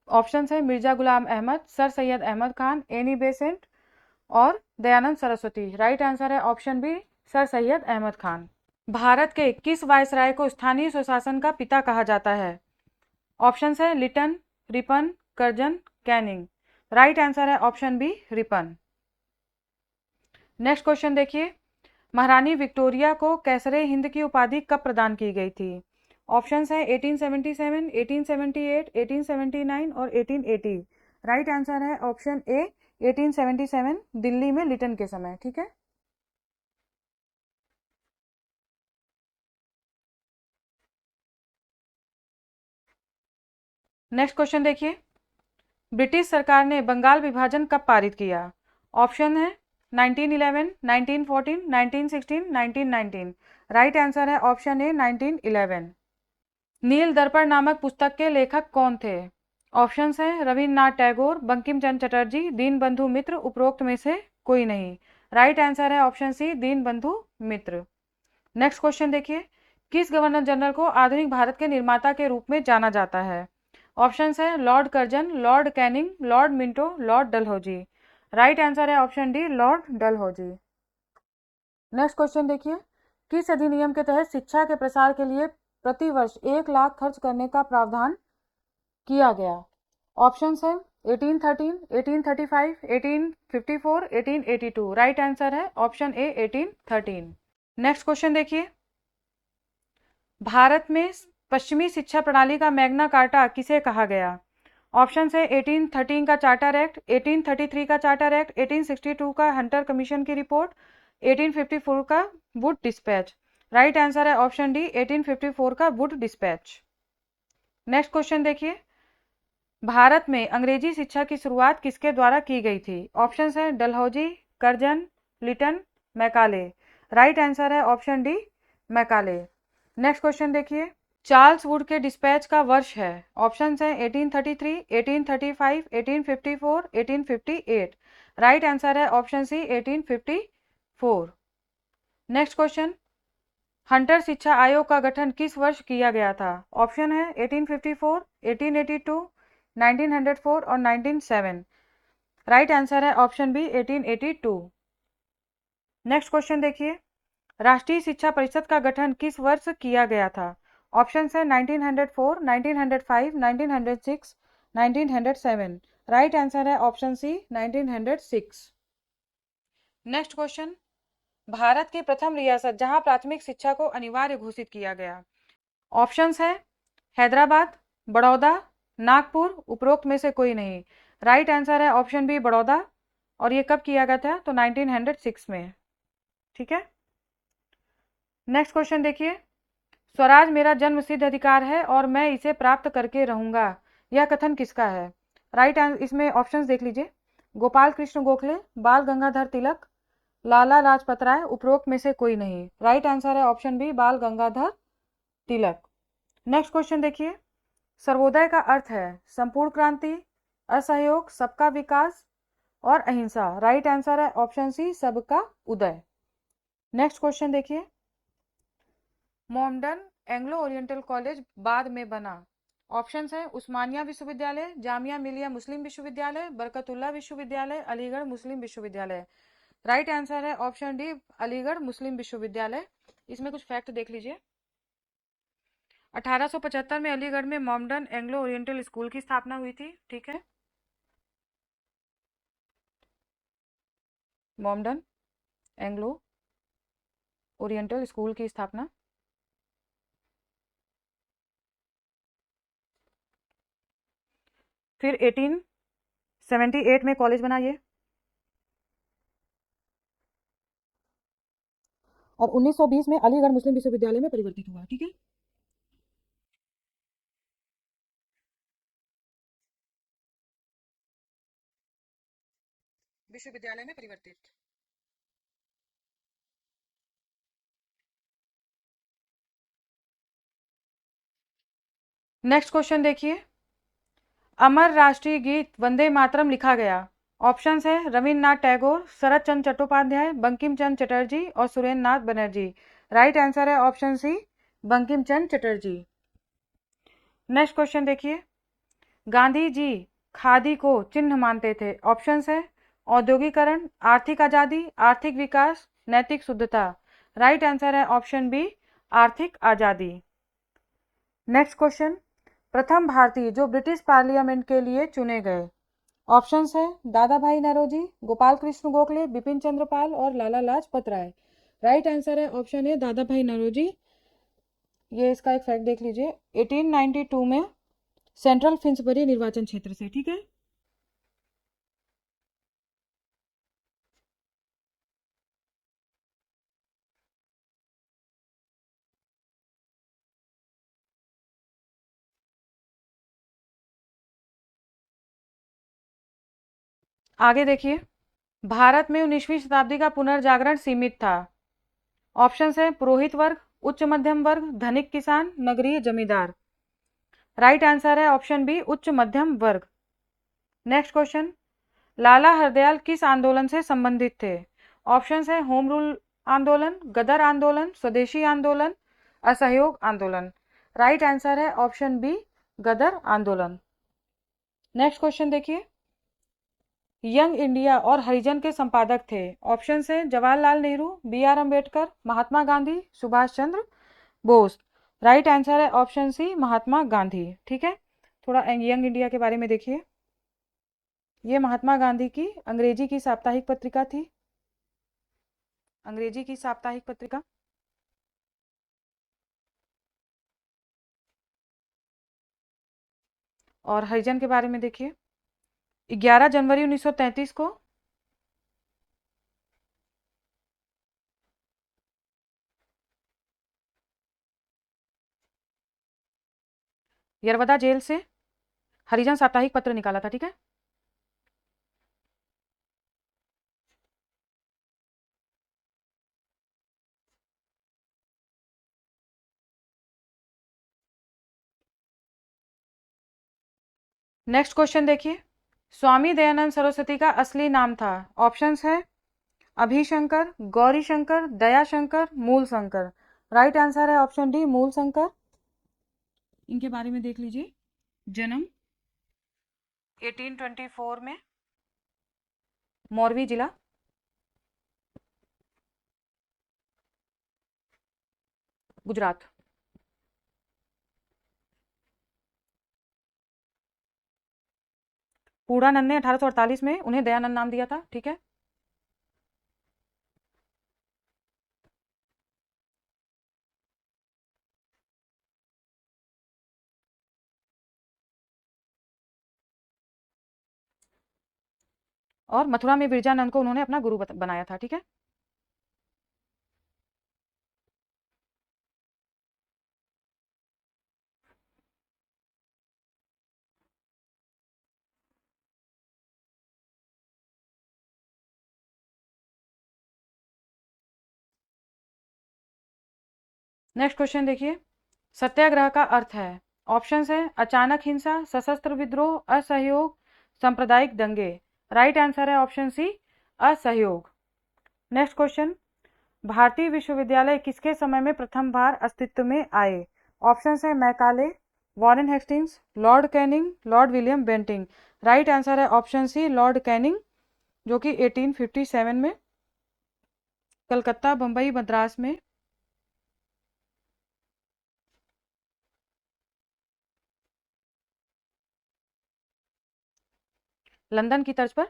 Speaker 1: ऑप्शंस है Mirza Ghulam Ahmad, Sir Syed Ahmad Khan, Annie Besant और दयानंद सरस्वती। राइट आंसर है option B Sir Syed Ahmad Khan. Bharat के किस वायसराय को स्थानीय स्वशासन का पिता कहा जाता है? ऑप्शंस है Lytton, Ripon, Curzon, Canning. Right answer है option B Ripon. Next question देखिए, महारानी विक्टोरिया को कैसरे हिंद की उपाधि कब प्रदान की गई थी? ऑप्शंस हैं 1877, 1878, 1879 और 1880। राइट आंसर है ऑप्शन ए 1877, दिल्ली में लिटन के समय। ठीक है। नेक्स्ट क्वेश्चन देखिए, ब्रिटिश सरकार ने बंगाल विभाजन कब पारित किया? ऑप्शन है 1911, 1914, 1916, 1919। राइट आंसर है ऑप्शन ए 1911। नील दर्पण नामक पुस्तक के लेखक कौन थे? ऑप्शंस हैं रविन्द्रनाथ टैगोर, बंकिम चंद्र चटर्जी, दीनबंधु मित्र, उपरोक्त में से कोई नहीं। राइट आंसर है ऑप्शन सी दीनबंधु मित्र। नेक्स्ट क्वेश्चन देखिए, किस गवर्नर जनरल को आधुनिक भारत के निर्माता के रूप में जाना जाता है? ऑप्शंस हैं Lord Curzon, Lord Canning, Lord Minto, Lord Dalhousie. Right answer है option D Lord Dalhousie. Next question देखिए, किस अधिनियम के तहत शिक्षा के प्रसार के लिए प्रतिवर्ष 1 लाख खर्च करने का प्रावधान किया गया? ऑप्शंस हैं 1813, 1835, 1854, 1882। राइट आंसर है ऑप्शन ए 1813। नेक्स्ट क्वेश्चन देखिए, भारत में पश्चिमी शिक्षा प्रणाली का मैग्ना कार्टा किसे कहा गया? ऑप्शन है 1813 का चार्टर एक्ट, 1833 का चार्टर एक्ट, 1862 का हंटर कमीशन की रिपोर्ट, 1854 का वुड डिस्पैच। राइट आंसर है ऑप्शन डी 1854 का वुड डिस्पैच। नेक्स्ट क्वेश्चन देखिए, भारत में अंग्रेजी शिक्षा की शुरुआत किसके द्वारा की गई थी? ऑप्शंस हैं Dalhousie, Curzon, Lytton, Macaulay. Right answer है option D Macaulay. Next question देखिए, चार्ल्स वुड के डिस्पैच का वर्ष है? ऑप्शंस हैं 1833, 1835, 1854, 1858। राइट आंसर है option C 1854। Next question, Hunter शिक्षा आयोग का गठन किस वर्ष किया गया था? ऑप्शन है 1854, 1882, 1904 और 1907। राइट आंसर है ऑप्शन बी 1882। नेक्स्ट क्वेश्चन देखिए, राष्ट्रीय शिक्षा परिषद का गठन किस वर्ष किया गया था? ऑप्शन है 1904, 1905, 1906, 1907। राइट आंसर है option C 1906। Next question, Bharat की प्रथम रियासत जहां प्राथमिक शिक्षा को अनिवार्य घोषित किया गया? ऑप्शंस है हैदराबाद, बड़ौदा, नागपुर, उपरोक्त में से कोई नहीं। राइट आंसर है ऑप्शन बी बड़ौदा, और ये कब किया गया था? तो 1906 में। ठीक है। नेक्स्ट क्वेश्चन देखिए, स्वराज मेरा जन्म सिद्ध अधिकार है और मैं इसे प्राप्त करके रहूंगा, यह कथन किसका है? राइट आंसर, इसमें ऑप्शंस देख लीजिए, गोपाल कृष्ण गोखले, बाल गंगाधर तिलक, लाला लाजपत राय, उपरोक्त में से कोई नहीं। राइट आंसर है ऑप्शन बी बाल गंगाधर तिलक। नेक्स्ट क्वेश्चन देखिए, सर्वोदय का अर्थ है संपूर्ण क्रांति, असहयोग, सबका विकास और अहिंसा। राइट आंसर है ऑप्शन सी सबका उदय। नेक्स्ट क्वेश्चन देखिए, मोमडन एंग्लो ओरिएंटल कॉलेज बाद में बना? ऑप्शंस हैं उस्मानिया विश्वविद्यालय, जामिया मिलिया मुस्लिम विश्वविद्यालय, बरकतुल्ला विश्वविद्यालय, अलीगढ़ मुस्लिम विश्वविद्यालय। राइट आंसर है ऑप्शन डी अलीगढ़ मुस्लिम विश्वविद्यालय। इसमें कुछ फैक्ट देख लीजिए, 1875 में अलीगढ़ में मोमडन एंग्लो ओरिएंटल स्कूल की स्थापना हुई थी। ठीक है, मोमडन एंग्लो ओरिएंटल स्कूल की स्थापना। फिर 1878 में कॉलेज बना ये, और 1920 में अलीगढ़ मुस्लिम विश्वविद्यालय में परिवर्तित हुआ। ठीक है, विश्वविद्यालय में परिवर्तित। नेक्स्ट क्वेश्चन देखिए, अमर राष्ट्रीय गीत वंदे मातरम लिखा गया? ऑप्शंस है रविन्द्रनाथ टैगोर, शरत चंद्र चट्टोपाध्याय, बंकिम चंद्र चटर्जी और सुरेंद्र नाथ बनर्जी। राइट आंसर है ऑप्शन सी बंकिम चंद्र चटर्जी। नेक्स्ट क्वेश्चन देखिए, गांधी जी खादी को चिन्ह मानते थे? ऑप्शंस है औद्योगिकरण, आर्थिक आजादी, आर्थिक विकास, नैतिक शुद्धता। राइट आंसर है ऑप्शन बी आर्थिक आजादी। नेक्स्ट क्वेश्चन, प्रथम भारतीय जो ब्रिटिश पार्लियामेंट के लिए चुने गए? ऑप्शंस है दादा भाई नौरोजी, गोपाल कृष्ण गोखले, बिपिन चंद्र पाल और लाला लाजपत राय। राइट आंसर है ऑप्शन है दादा भाई नौरोजी। ये इसका एक फैक्ट देख लीजिए, 1892 में सेंट्रल फिंसबरी निर्वाचन क्षेत्र से। ठीक है, आगे देखिए। भारत में 19वीं शताब्दी का पुनर्जागरण सीमित था। ऑप्शन है पुरोहित वर्ग, उच्च मध्यम वर्ग, धनिक किसान, नगरीय जमींदार। राइट आंसर है ऑप्शन बी, उच्च मध्यम वर्ग। नेक्स्ट क्वेश्चन, लाला हरदयाल किस आंदोलन से संबंधित थे? ऑप्शन है होम रूल आंदोलन, गदर आंदोलन, स्वदेशी आंदोलन, असहयोग आंदोलन। राइट आंसर है ऑप्शन बी, गदर आंदोलन। नेक्स्ट क्वेश्चन देखिए, यंग इंडिया और हरिजन के संपादक थे। ऑप्शन है Jawaharlal Nehru, B R Ambedkar, Mahatma Gandhi, Subhash Chandra Bose. Right answer है ऑप्शन सी, महात्मा गांधी। ठीक है, थोड़ा यंग इंडिया के बारे में देखिए। ये महात्मा गांधी की अंग्रेजी की साप्ताहिक पत्रिका थी, अंग्रेजी की साप्ताहिक पत्रिका। और हरिजन के बारे में देखिए, 11 जनवरी 1933 को यरवदा जेल से हरिजन साप्ताहिक पत्र निकाला था। ठीक है, नेक्स्ट क्वेश्चन देखिए, स्वामी दयानंद सरस्वती का असली नाम था। ऑप्शंस है अभिशंकर, गौरी शंकर, दया शंकर, मूल शंकर। राइट आंसर है ऑप्शन डी, मूल शंकर। इनके बारे में देख लीजिए, जन्म 1824 में, मोरवी जिला, गुजरात। पूर्णानंद ने 1848 में उन्हें दयानंद नाम दिया था। ठीक है, और मथुरा में बिरजानंद को उन्होंने अपना गुरु बनाया था। ठीक है, नेक्स्ट क्वेश्चन देखिए, सत्याग्रह का अर्थ है। ऑप्शन है अचानक हिंसा, सशस्त्र विद्रोह, असहयोग, सांप्रदायिक दंगे। राइट आंसर है ऑप्शन सी, असहयोग। नेक्स्ट क्वेश्चन, भारतीय विश्वविद्यालय किसके समय में प्रथम बार अस्तित्व में आए? ऑप्शन है Macaulay, Warren Hastings, lord Canning, lord William Bentinck. Right answer है ऑप्शन सी, लॉर्ड कैनिंग, जो कि 1857 में कलकत्ता, बंबई, मद्रास में लंदन की तर्ज पर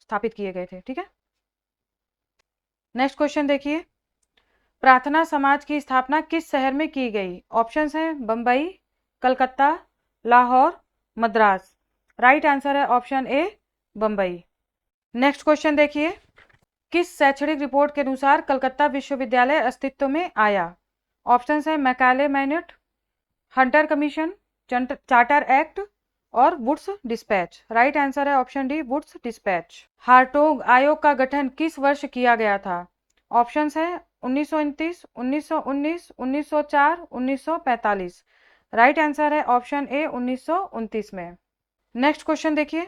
Speaker 1: स्थापित किए गए थे। ठीक है, नेक्स्ट क्वेश्चन देखिए, प्रार्थना समाज की स्थापना किस शहर में की गई? ऑप्शंस हैं बंबई, कलकत्ता, लाहौर, मद्रास। राइट आंसर है option A, Bombay. Next question देखिए, किस शैक्षणिक रिपोर्ट के अनुसार कलकत्ता विश्वविद्यालय अस्तित्व में आया? ऑप्शंस हैं Macaulay minute, Hunter commission, charter act और वुड्स डिस्पैच। राइट आंसर है option D, Wood's dispatch. Hartog आयोग का गठन किस वर्ष किया गया था? ऑप्शंस है 1929, 1919, 1904, 1945। राइट आंसर है ऑप्शन ए, 1929 में। नेक्स्ट क्वेश्चन देखिए,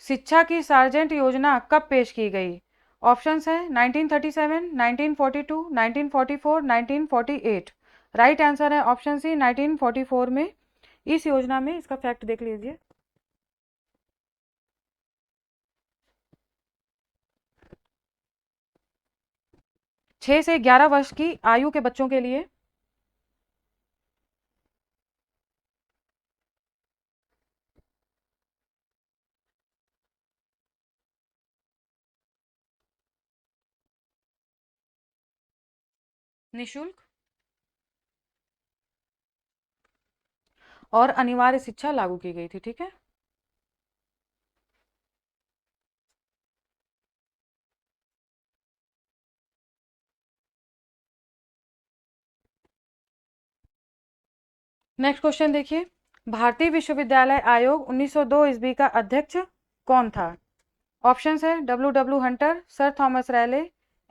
Speaker 1: शिक्षा की सार्जेंट योजना कब पेश की गई? ऑप्शंस है 1937, 1942, 1944, 1948। राइट आंसर है ऑप्शन सी, 1944 में। इस योजना में, इसका फैक्ट देख लीजिए, 6 से 11 वर्ष की आयु के बच्चों के लिए निशुल्क और अनिवार्य शिक्षा लागू की गई थी। ठीक है। नेक्स्ट क्वेश्चन देखिए, भारतीय विश्वविद्यालय आयोग 1902 ईस्वी का अध्यक्ष कौन था? ऑप्शंस है W W Hunter, sir Thomas Raleigh,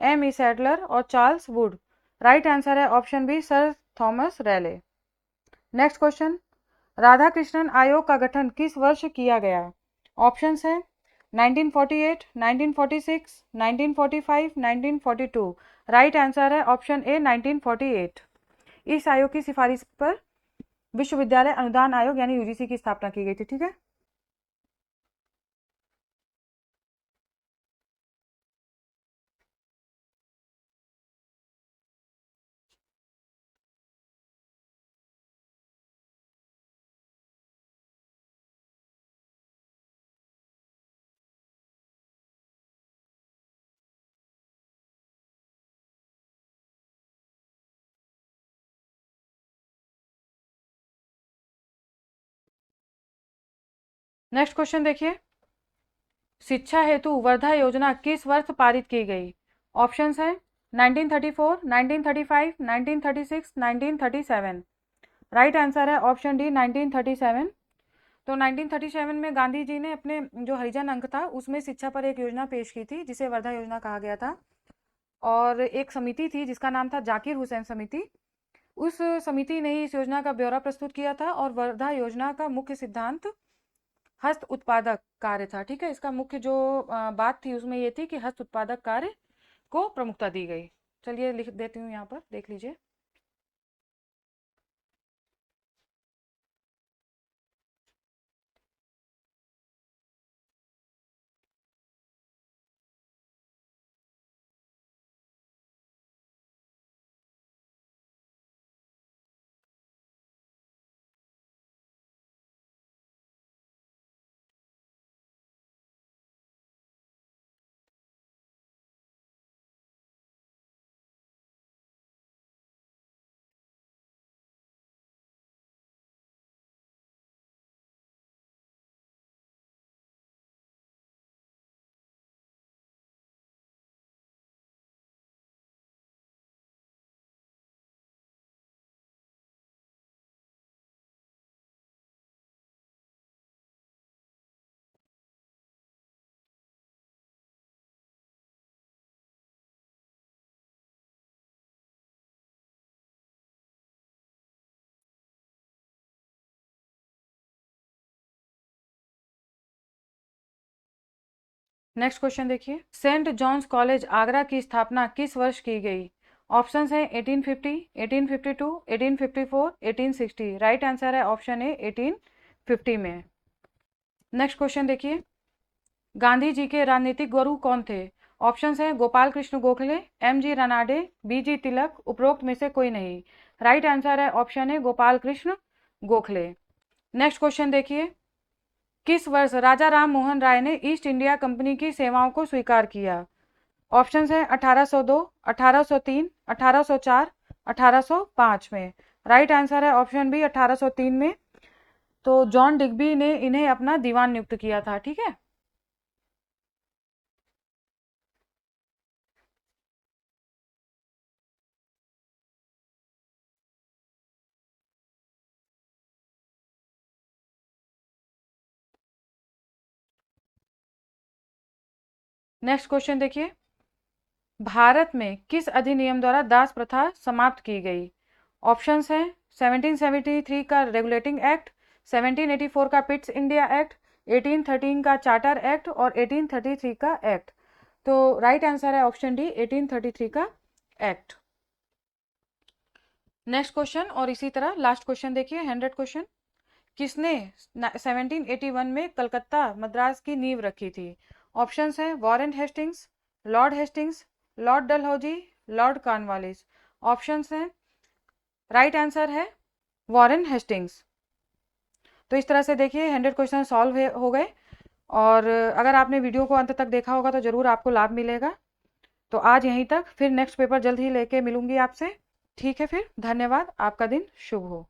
Speaker 1: M E Sadler और चार्ल्स वुड। राइट आंसर है option B, sir Thomas Raleigh. Next question, Radhakrishnan आयोग का गठन किस वर्ष किया गया? ऑप्शंस है 1948, 1946, 1945, 1942। राइट आंसर है ऑप्शन ए 1948। इस आयोग की सिफारिश पर विश्वविद्यालय अनुदान आयोग यानी यूजीसी की स्थापना की गई थी। ठीक है। नेक्स्ट क्वेश्चन देखिए, शिक्षा हेतु वर्धा योजना किस वर्ष पारित की गई? ऑप्शंस है 1934, 1935, 1936, 1937। राइट आंसर है ऑप्शन डी 1937। तो 1937 में गांधी जी ने अपने जो हरिजन अंक था उसमें शिक्षा पर एक योजना पेश की थी जिसे वर्धा योजना कहा गया था। और एक समिति थी जिसका नाम था जाकिर हुसैन समिति। उस समिति ने ही इस योजना का ब्यौरा प्रस्तुत किया था और वर्धा योजना का मुख्य सिद्धांत हस्त उत्पादक कार्य था। ठीक है। इसका मुख्य जो बात थी उसमें ये थी कि हस्त उत्पादक कार्य को प्रमुखता दी गई। चलिए लिख देती हूँ, यहाँ पर देख लीजिए। नेक्स्ट क्वेश्चन देखिए, सेंट जॉन्स कॉलेज आगरा की स्थापना किस वर्ष की गई? ऑप्शंस हैं 1850, 1852, 1854, 1860। राइट आंसर है ऑप्शन ए 1850 में। नेक्स्ट क्वेश्चन देखिए, गांधी जी के राजनीतिक गुरु कौन थे? ऑप्शंस हैं Gopal Krishna Gokhale, M G Ranade, B G Tilak, उपरोक्त में से कोई नहीं। राइट आंसर है option A Gopal Krishna Gokhale. Next question देखिए, किस वर्ष राजा राम मोहन राय ने ईस्ट इंडिया कंपनी की सेवाओं को स्वीकार किया? ऑप्शंस हैं 1802, 1803, 1804, 1805 में। राइट आंसर है ऑप्शन बी 1803 में। तो जॉन डिग्बी ने इन्हें अपना दीवान नियुक्त किया था। ठीक है। नेक्स्ट क्वेश्चन देखिए, भारत में किस अधिनियम द्वारा दास प्रथा समाप्त की गई? ऑप्शंस हैं 1773 का रेगुलेटिंग एक्ट, 1784 का पिट्स इंडिया एक्ट, 1813 का चार्टर एक्ट और 1833 का एक्ट। तो राइट आंसर है ऑप्शन डी 1833 का एक्ट। नेक्स्ट क्वेश्चन और इसी तरह लास्ट क्वेश्चन देखिए, 100 क्वेश्चन। किसने 1781 में कलकत्ता मद्रास की नींव रखी थी? ऑप्शंस हैं Warren Hastings, Lord Hastings, Lord Dalhousie, Lord Cornwallis. Options हैं, राइट आंसर है वॉरेन हेस्टिंग्स। तो इस तरह से देखिए 100 क्वेश्चन सॉल्व हो गए। और अगर आपने वीडियो को अंत तक देखा होगा तो ज़रूर आपको लाभ मिलेगा। तो आज यहीं तक, फिर नेक्स्ट पेपर जल्द ही लेके मिलूंगी आपसे। ठीक है फिर, धन्यवाद, आपका दिन शुभ हो।